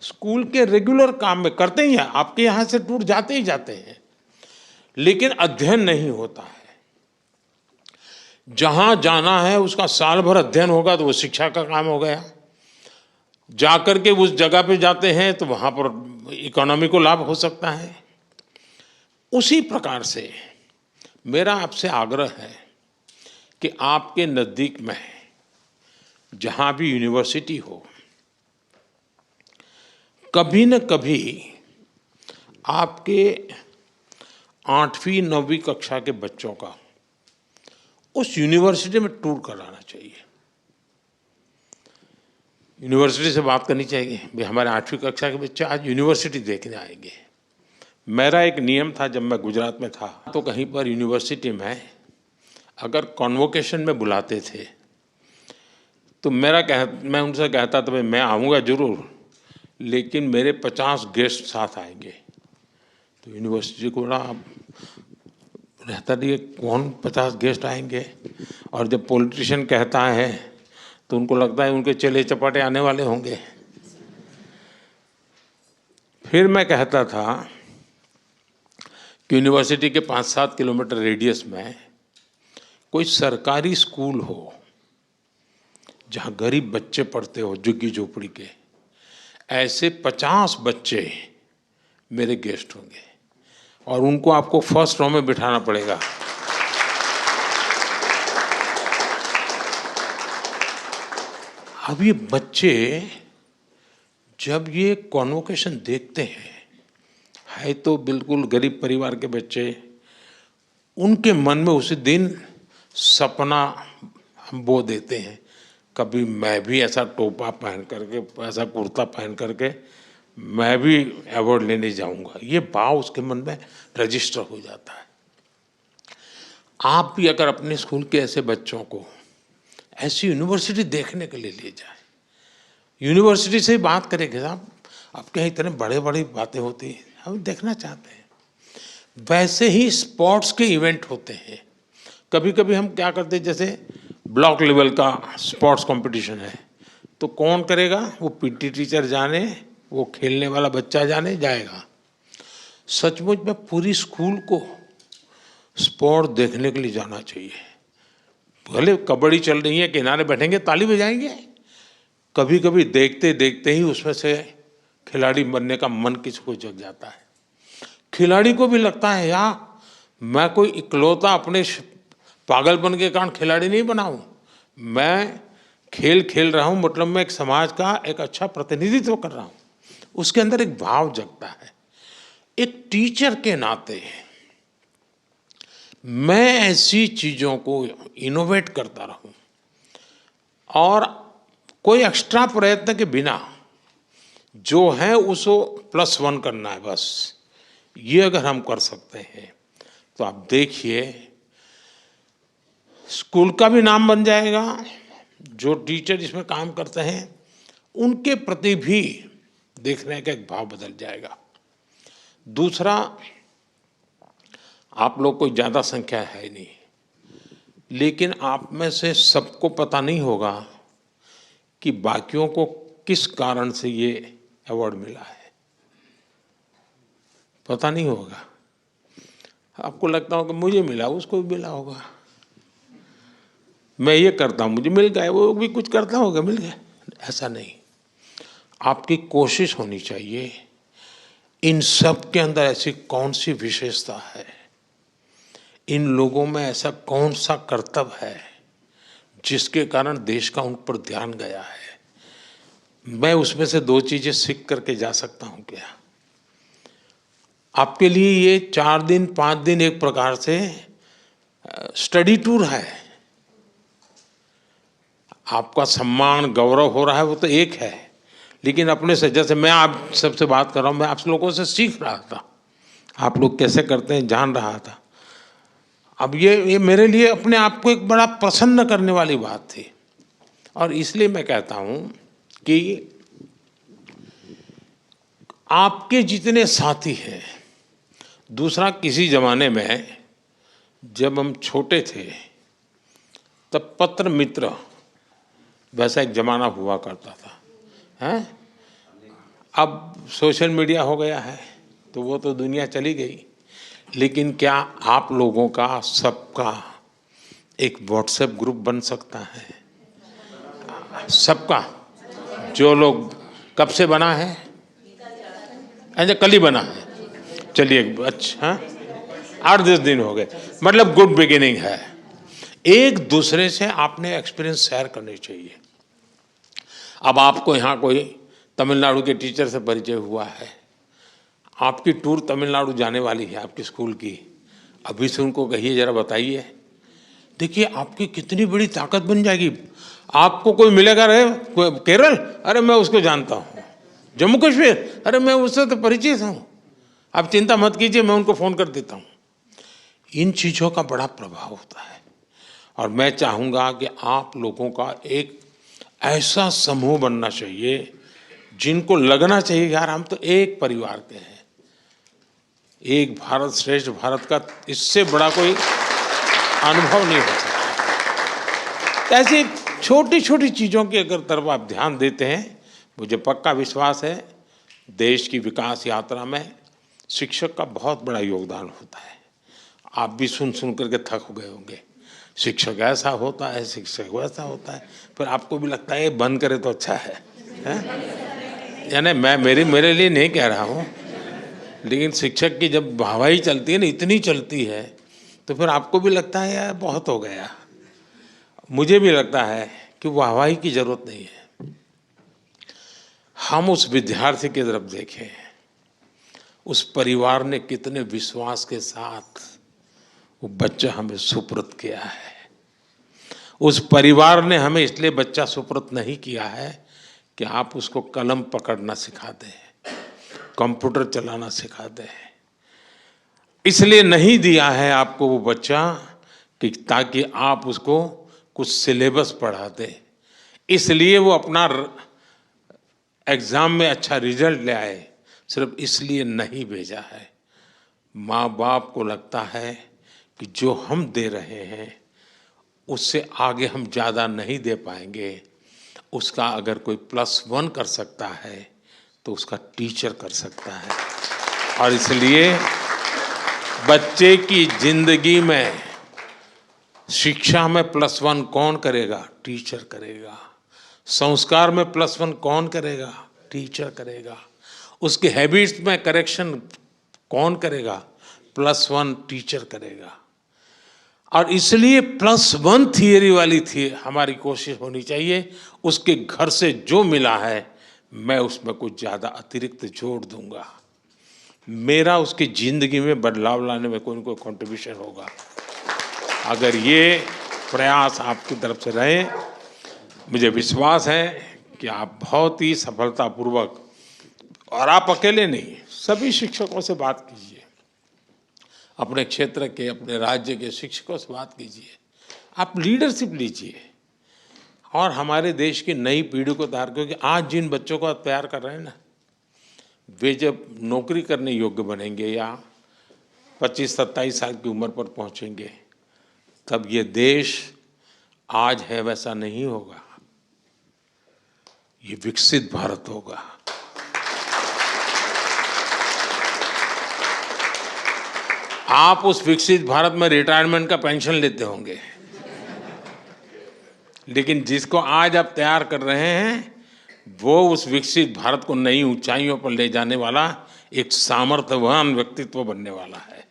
स्कूल के रेगुलर काम में करते ही हैं, आपके यहाँ से टूर जाते ही जाते हैं, लेकिन अध्ययन नहीं होता है। जहां जाना है उसका साल भर अध्ययन होगा तो वो शिक्षा का काम हो गया। जाकर के उस जगह पे जाते हैं तो वहां पर इकोनॉमी को लाभ हो सकता है। उसी प्रकार से मेरा आपसे आग्रह है कि आपके नज़दीक में जहां भी यूनिवर्सिटी हो, कभी न कभी आपके 8वीं 9वीं कक्षा के बच्चों का उस यूनिवर्सिटी में टूर कराना चाहिए। यूनिवर्सिटी से बात करनी चाहिए भाई हमारे 8वीं कक्षा के बच्चे आज यूनिवर्सिटी देखने आएंगे। मेरा एक नियम था जब मैं गुजरात में था, तो कहीं पर यूनिवर्सिटी में अगर कॉन्वोकेशन में बुलाते थे तो मैं उनसे कहता था भाई मैं आऊँगा ज़रूर, लेकिन मेरे 50 गेस्ट साथ आएंगे। तो यूनिवर्सिटी को बड़ा रहता नहीं कौन 50 गेस्ट आएंगे, और जब पॉलिटिशियन कहता है तो उनको लगता है उनके चले चपाटे आने वाले होंगे। फिर मैं कहता था कि यूनिवर्सिटी के 5-7 किलोमीटर रेडियस में कोई सरकारी स्कूल हो जहाँ गरीब बच्चे पढ़ते हो, झुग्गी झोपड़ी के, ऐसे 50 बच्चे मेरे गेस्ट होंगे और उनको आपको फर्स्ट रो में बिठाना पड़ेगा। अब ये बच्चे जब ये कॉन्वोकेशन देखते हैं, है तो बिल्कुल गरीब परिवार के बच्चे, उनके मन में उसी दिन सपना हम बो देते हैं, कभी मैं भी ऐसा टोपा पहन करके, ऐसा कुर्ता पहन करके मैं भी अवार्ड लेने जाऊंगा। ये भाव उसके मन में रजिस्टर हो जाता है। आप भी अगर अपने स्कूल के ऐसे बच्चों को ऐसी यूनिवर्सिटी देखने के लिए ले जाए, यूनिवर्सिटी से बात करेंगे, साहब आपके यहाँ इतने बड़े बड़ी बातें होती हैं, हम देखना चाहते हैं। वैसे ही स्पोर्ट्स के इवेंट होते हैं। कभी कभी हम क्या करते हैं, जैसे ब्लॉक लेवल का स्पोर्ट्स कंपटीशन है तो कौन करेगा, वो पीटी टीचर जाने, वो खेलने वाला बच्चा जाने जाएगा। सचमुच में पूरी स्कूल को स्पोर्ट देखने के लिए जाना चाहिए। भले कबड्डी चल रही है, किनारे बैठेंगे ताली बजाएंगे, कभी कभी देखते देखते ही उसमें से खिलाड़ी बनने का मन किसी को जग जाता है। खिलाड़ी को भी लगता है यार मैं कोई इकलौता अपने पागलपन के कारण खिलाड़ी नहीं बना हूँ, मैं खेल खेल रहा हूँ, मतलब मैं एक समाज का एक अच्छा प्रतिनिधित्व कर रहा हूँ। उसके अंदर एक भाव जगता है। एक टीचर के नाते मैं ऐसी चीज़ों को इनोवेट करता रहूं और कोई एक्स्ट्रा प्रयत्न के बिना जो है उसको +1 करना है बस। ये अगर हम कर सकते हैं तो आप देखिए स्कूल का भी नाम बन जाएगा, जो टीचर इसमें काम करते हैं उनके प्रति भी देखने का एक भाव बदल जाएगा। दूसरा, आप लोग कोई ज़्यादा संख्या है नहीं, लेकिन आप में से सबको पता नहीं होगा कि बाकियों को किस कारण से ये अवार्ड मिला है, पता नहीं होगा। आपको लगता होगा मुझे मिला, उसको भी मिला होगा, मैं ये करता हूँ मुझे मिल गया, वो भी कुछ करता होगा मिल गया। ऐसा नहीं, आपकी कोशिश होनी चाहिए इन सब के अंदर ऐसी कौन सी विशेषता है, इन लोगों में ऐसा कौन सा कर्तव्य है जिसके कारण देश का उन पर ध्यान गया है। मैं उसमें से 2 चीजें सीख करके जा सकता हूं क्या? आपके लिए ये 4 दिन 5 दिन एक प्रकार से स्टडी टूर है। आपका सम्मान गौरव हो रहा है वो तो एक है, लेकिन अपने से, जैसे मैं आप सबसे बात कर रहा हूं, मैं आप लोगों से सीख रहा था, आप लोग कैसे करते हैं जान रहा था। अब ये मेरे लिए अपने आप को एक बड़ा प्रसन्न करने वाली बात थी। और इसलिए मैं कहता हूं कि आपके जितने साथी हैं, दूसरा किसी जमाने में जब हम छोटे थे तब पत्र मित्र वैसा एक जमाना हुआ करता था, हैं? अब सोशल मीडिया हो गया है तो वो तो दुनिया चली गई, लेकिन क्या आप लोगों का सबका एक व्हाट्सएप ग्रुप बन सकता है? सबका, जो लोग कब से बना है? अच्छा, कल ही बना है, चलिए अच्छा, 8-10 दिन हो गए, मतलब गुड बिगिनिंग है। एक दूसरे से आपने एक्सपीरियंस शेयर करने चाहिए। अब आपको यहाँ कोई तमिलनाडु के टीचर से परिचय हुआ है, आपकी टूर तमिलनाडु जाने वाली है आपके स्कूल की, अभी से उनको कहिए जरा बताइए, देखिए आपकी कितनी बड़ी ताकत बन जाएगी। आपको कोई मिलेगा, अरे केरल, अरे मैं उसको जानता हूँ, जम्मू कश्मीर, अरे मैं उससे तो परिचित हूँ, आप चिंता मत कीजिए मैं उनको फ़ोन कर देता हूँ। इन चीज़ों का बड़ा प्रभाव होता है। और मैं चाहूँगा कि आप लोगों का एक ऐसा समूह बनना चाहिए जिनको लगना चाहिए यार हम तो एक परिवार के हैं, एक भारत श्रेष्ठ भारत का इससे बड़ा कोई अनुभव नहीं हो सकता। ऐसी छोटी छोटी चीज़ों की अगर तरफ आप ध्यान देते हैं, मुझे पक्का विश्वास है देश की विकास यात्रा में शिक्षक का बहुत बड़ा योगदान होता है। आप भी सुन सुन करके थक गए होंगे, शिक्षक ऐसा होता है, शिक्षक वैसा होता है, फिर आपको भी लगता है ये बंद करे तो अच्छा है, यानी मैं मेरे लिए नहीं कह रहा हूँ, लेकिन शिक्षक की जब वाहवाही चलती है ना, इतनी चलती है, तो फिर आपको भी लगता है यार बहुत हो गया। मुझे भी लगता है कि वाहवाही की जरूरत नहीं है। हम उस विद्यार्थी की तरफ देखें, उस परिवार ने कितने विश्वास के साथ वो बच्चा हमें सुपुर्द किया है। उस परिवार ने हमें इसलिए बच्चा सुपुर्द नहीं किया है कि आप उसको कलम पकड़ना सिखा दें, कंप्यूटर चलाना सिखा दें, इसलिए नहीं दिया है आपको वो बच्चा कि ताकि आप उसको कुछ सिलेबस पढ़ा दें, इसलिए वो अपना एग्ज़ाम में अच्छा रिजल्ट ले आए, सिर्फ इसलिए नहीं भेजा है। माँ बाप को लगता है कि जो हम दे रहे हैं उससे आगे हम ज़्यादा नहीं दे पाएंगे, उसका अगर कोई +1 कर सकता है तो उसका टीचर कर सकता है। और इसलिए बच्चे की जिंदगी में शिक्षा में +1 कौन करेगा? टीचर करेगा। संस्कार में +1 कौन करेगा? टीचर करेगा। उसके हैबिट्स में करेक्शन कौन करेगा? +1 टीचर करेगा। और इसलिए +1 थियरी वाली थी हमारी कोशिश होनी चाहिए, उसके घर से जो मिला है मैं उसमें कुछ ज़्यादा अतिरिक्त जोड़ दूंगा, मेरा उसकी ज़िंदगी में बदलाव लाने में कोई न कोई कंट्रीब्यूशन होगा। अगर ये प्रयास आपकी तरफ से रहे, मुझे विश्वास है कि आप बहुत ही सफलतापूर्वक, और आप अकेले नहीं, सभी शिक्षकों से बात कीजिए, अपने क्षेत्र के, अपने राज्य के शिक्षकों से बात कीजिए, आप लीडरशिप लीजिए और हमारे देश की नई पीढ़ी को तैयार, क्योंकि आज जिन बच्चों को तैयार कर रहे हैं ना, वे जब नौकरी करने योग्य बनेंगे या 25-27 साल की उम्र पर पहुंचेंगे, तब ये देश आज है वैसा नहीं होगा, ये विकसित भारत होगा। आप उस विकसित भारत में रिटायरमेंट का पेंशन लेते होंगे, लेकिन जिसको आज आप तैयार कर रहे हैं वो उस विकसित भारत को नई ऊंचाइयों पर ले जाने वाला एक सामर्थ्यवान व्यक्तित्व बनने वाला है।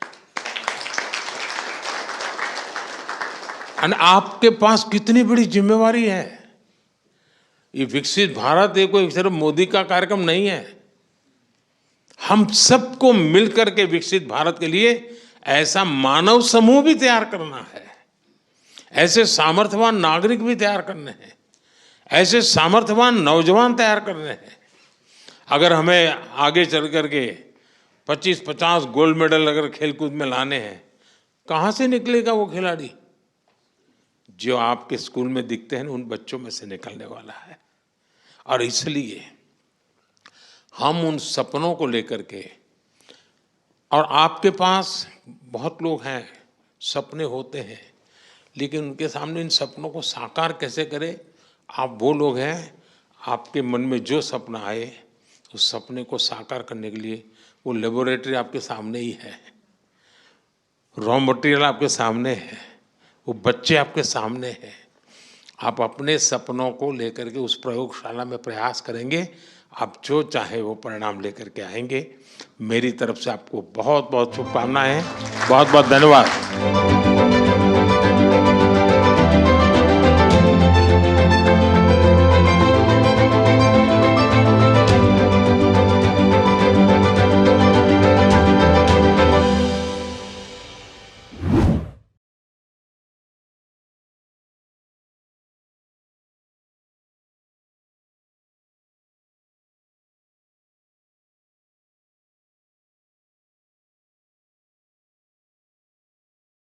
और आपके पास कितनी बड़ी जिम्मेवारी है। ये विकसित भारत ये कोई सिर्फ मोदी का कार्यक्रम नहीं है। हम सबको मिलकर के विकसित भारत के लिए ऐसा मानव समूह भी तैयार करना है, ऐसे सामर्थ्यवान नागरिक भी तैयार करने हैं, ऐसे सामर्थ्यवान नौजवान तैयार करने हैं। अगर हमें आगे चल करके 25-50 गोल्ड मेडल अगर खेलकूद में लाने हैं, कहाँ से निकलेगा वो खिलाड़ी? जो आपके स्कूल में दिखते हैं उन बच्चों में से निकलने वाला है। और इसलिए हम उन सपनों को लेकर के, और आपके पास बहुत लोग हैं, सपने होते हैं, लेकिन उनके सामने इन सपनों को साकार कैसे करें? आप वो लोग हैं, आपके मन में जो सपना आए उस सपने को साकार करने के लिए वो लेबोरेटरी आपके सामने ही है, रॉ मटेरियल आपके सामने है, वो बच्चे आपके सामने हैं। आप अपने सपनों को लेकर के उस प्रयोगशाला में प्रयास करेंगे, आप जो चाहे वो परिणाम लेकर के आएंगे। मेरी तरफ से आपको बहुत बहुत शुभकामनाएं हैं। बहुत बहुत धन्यवाद।